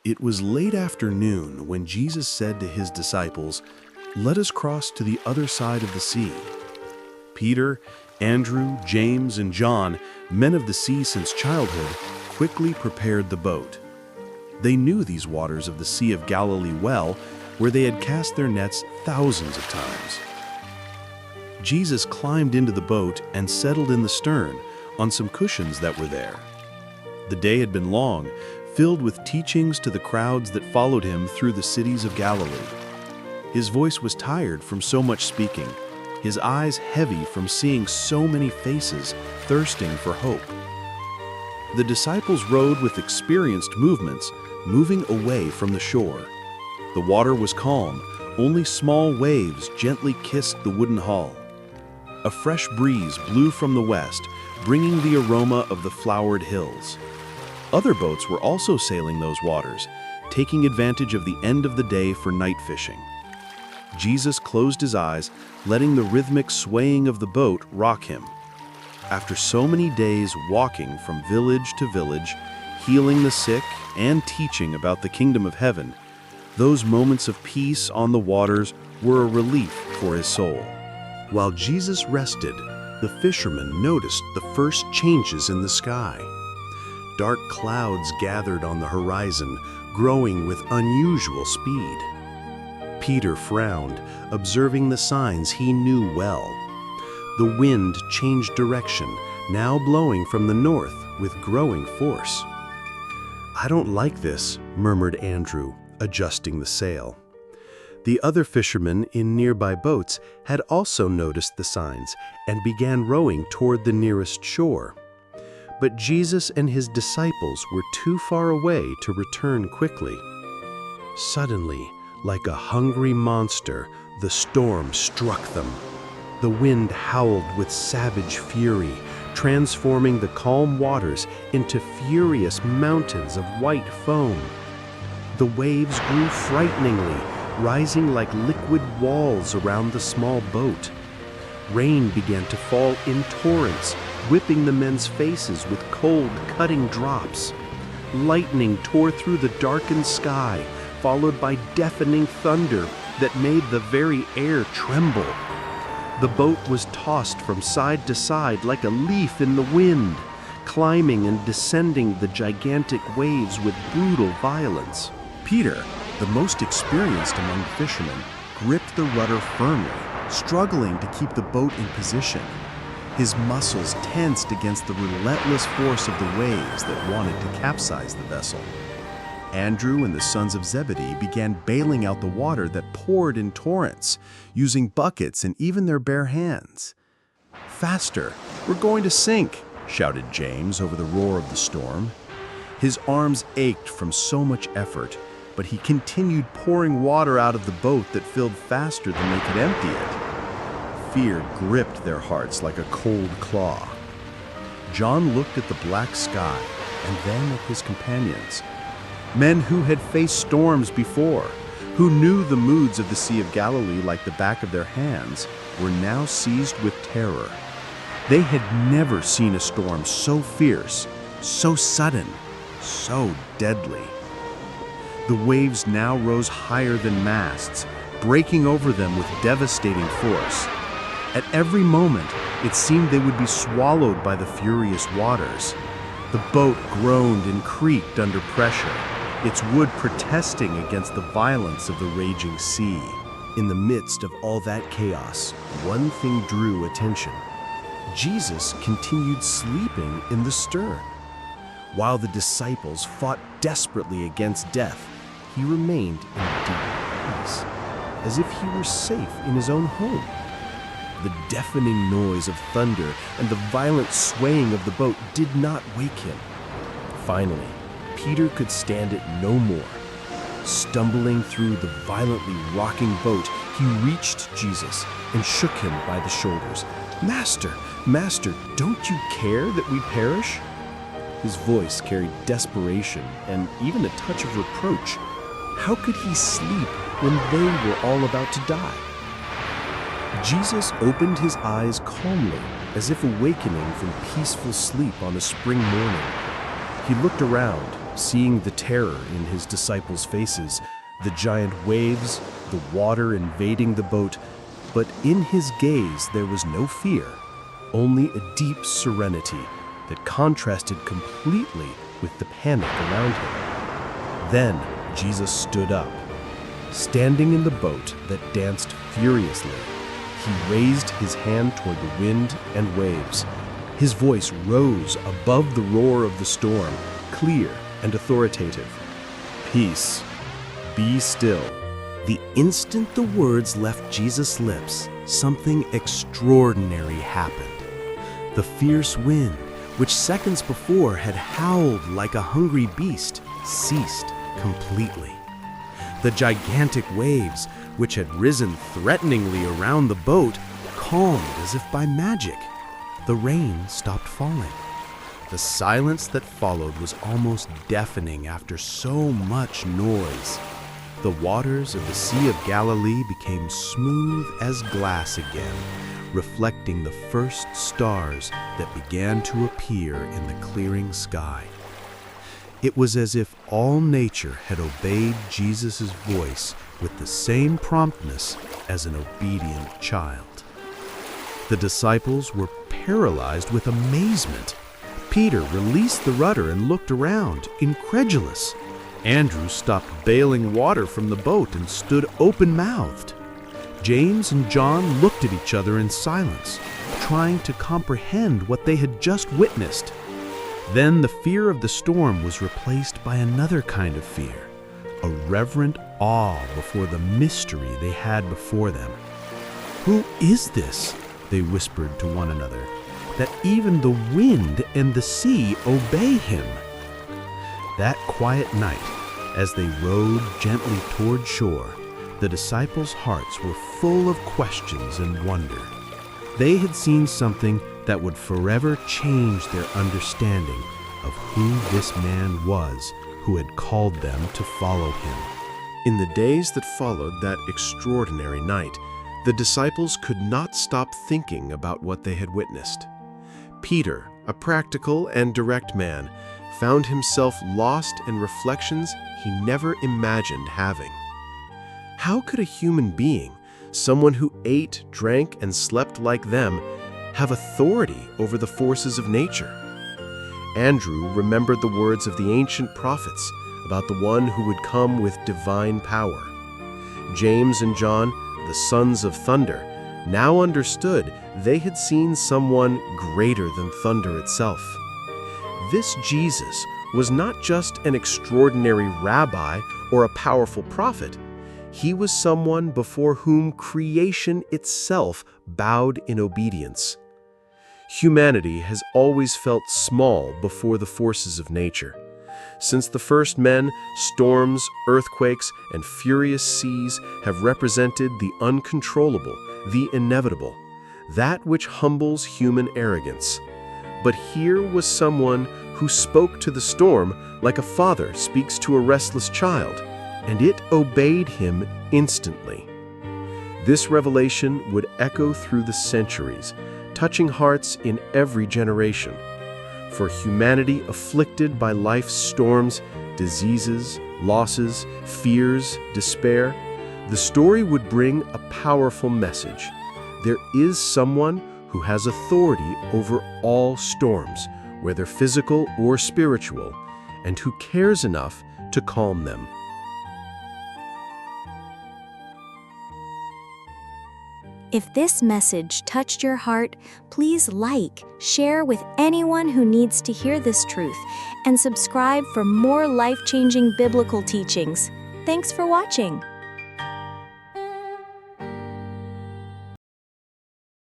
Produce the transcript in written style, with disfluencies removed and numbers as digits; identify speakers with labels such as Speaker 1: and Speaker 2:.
Speaker 1: It was late afternoon when Jesus said to his disciples, "Let us cross to the other side of the sea." Peter, Andrew, James, and John, men of the sea since childhood, quickly prepared the boat. They knew these waters of the Sea of Galilee well, where they had cast their nets thousands of times. Jesus climbed into the boat and settled in the stern on some cushions that were there. The day had been long, filled with teachings to the crowds that followed him through the cities of Galilee. His voice was tired from so much speaking, his eyes heavy from seeing so many faces thirsting for hope. The disciples rowed with experienced movements, moving away from the shore. The water was calm, only small waves gently kissed the wooden hull. A fresh breeze blew from the west, bringing the aroma of the flowered hills. Other boats were also sailing those waters, taking advantage of the end of the day for night fishing. Jesus closed his eyes, letting the rhythmic swaying of the boat rock him. After so many days walking from village to village, healing the sick and teaching about the kingdom of heaven, those moments of peace on the waters were a relief for his soul. While Jesus rested, the fishermen noticed the first changes in the sky. Dark clouds gathered on the horizon, growing with unusual speed. Peter frowned, observing the signs he knew well. The wind changed direction, now blowing from the north with growing force. "I don't like this," murmured Andrew, adjusting the sail. The other fishermen in nearby boats had also noticed the signs and began rowing toward the nearest shore. But Jesus and his disciples were too far away to return quickly. Suddenly, like a hungry monster, the storm struck them. The wind howled with savage fury, transforming the calm waters into furious mountains of white foam. The waves grew frighteningly, rising like liquid walls around the small boat. Rain began to fall in torrents, whipping the men's faces with cold, cutting drops. Lightning tore through the darkened sky, followed by deafening thunder that made the very air tremble. The boat was tossed from side to side like a leaf in the wind, climbing and descending the gigantic waves with brutal violence. Peter, the most experienced among the fishermen, gripped the rudder firmly, struggling to keep the boat in position. His muscles tensed against the relentless force of the waves that wanted to capsize the vessel. Andrew and the sons of Zebedee began bailing out the water that poured in torrents, using buckets and even their bare hands. "Faster, we're going to sink," shouted James over the roar of the storm. His arms ached from so much effort, but he continued pouring water out of the boat that filled faster than they could empty it. Fear gripped their hearts like a cold claw. John looked at the black sky and then at his companions. Men who had faced storms before, who knew the moods of the Sea of Galilee like the back of their hands, were now seized with terror. They had never seen a storm so fierce, so sudden, so deadly. The waves now rose higher than masts, breaking over them with devastating force. At every moment, it seemed they would be swallowed by the furious waters. The boat groaned and creaked under pressure, its wood protesting against the violence of the raging sea. In the midst of all that chaos, one thing drew attention. Jesus continued sleeping in the stern. While the disciples fought desperately against death, he remained in deep peace, as if he were safe in his own home. The deafening noise of thunder and the violent swaying of the boat did not wake him. Finally, Peter could stand it no more. Stumbling through the violently rocking boat, he reached Jesus and shook him by the shoulders. "Master, Master, don't you care that we perish?" His voice carried desperation and even a touch of reproach. How could he sleep when they were all about to die? Jesus opened his eyes calmly, as if awakening from peaceful sleep on a spring morning. He looked around, seeing the terror in his disciples' faces, the giant waves, the water invading the boat, but in his gaze there was no fear, only a deep serenity that contrasted completely with the panic around him. Then Jesus stood up. Standing in the boat that danced furiously, he raised his hand toward the wind and waves. His voice rose above the roar of the storm, clear and authoritative. "Peace, be still." The instant the words left Jesus' lips, something extraordinary happened. The fierce wind, which seconds before had howled like a hungry beast, ceased completely. The gigantic waves, which had risen threateningly around the boat, calmed as if by magic. The rain stopped falling. The silence that followed was almost deafening after so much noise. The waters of the Sea of Galilee became smooth as glass again, reflecting the first stars that began to appear in the clearing sky. It was as if all nature had obeyed Jesus' voice with the same promptness as an obedient child. The disciples were paralyzed with amazement. Peter released the rudder and looked around, incredulous. Andrew stopped bailing water from the boat and stood open-mouthed. James and John looked at each other in silence, trying to comprehend what they had just witnessed. Then the fear of the storm was replaced by another kind of fear, a reverent awe before the mystery they had before them. "Who is this?" they whispered to one another, "that even the wind and the sea obey him?" That quiet night, as they rowed gently toward shore, the disciples' hearts were full of questions and wonder. They had seen something that would forever change their understanding of who this man was who had called them to follow him. In the days that followed that extraordinary night, the disciples could not stop thinking about what they had witnessed. Peter, a practical and direct man, found himself lost in reflections he never imagined having. How could a human being, someone who ate, drank, and slept like them, have authority over the forces of nature? Andrew remembered the words of the ancient prophets about the one who would come with divine power. James and John, the sons of thunder, now understood they had seen someone greater than thunder itself. This Jesus was not just an extraordinary rabbi or a powerful prophet. He was someone before whom creation itself bowed in obedience. Humanity has always felt small before the forces of nature. Since the first men, storms, earthquakes, and furious seas have represented the uncontrollable, the inevitable, that which humbles human arrogance. But here was someone who spoke to the storm like a father speaks to a restless child, and it obeyed him instantly. This revelation would echo through the centuries, touching hearts in every generation. For humanity afflicted by life's storms, diseases, losses, fears, despair, the story would bring a powerful message. There is someone who has authority over all storms, whether physical or spiritual, and who cares enough to calm them.
Speaker 2: If this message touched your heart, please like, share with anyone who needs to hear this truth, and subscribe for more life-changing biblical teachings. Thanks for watching.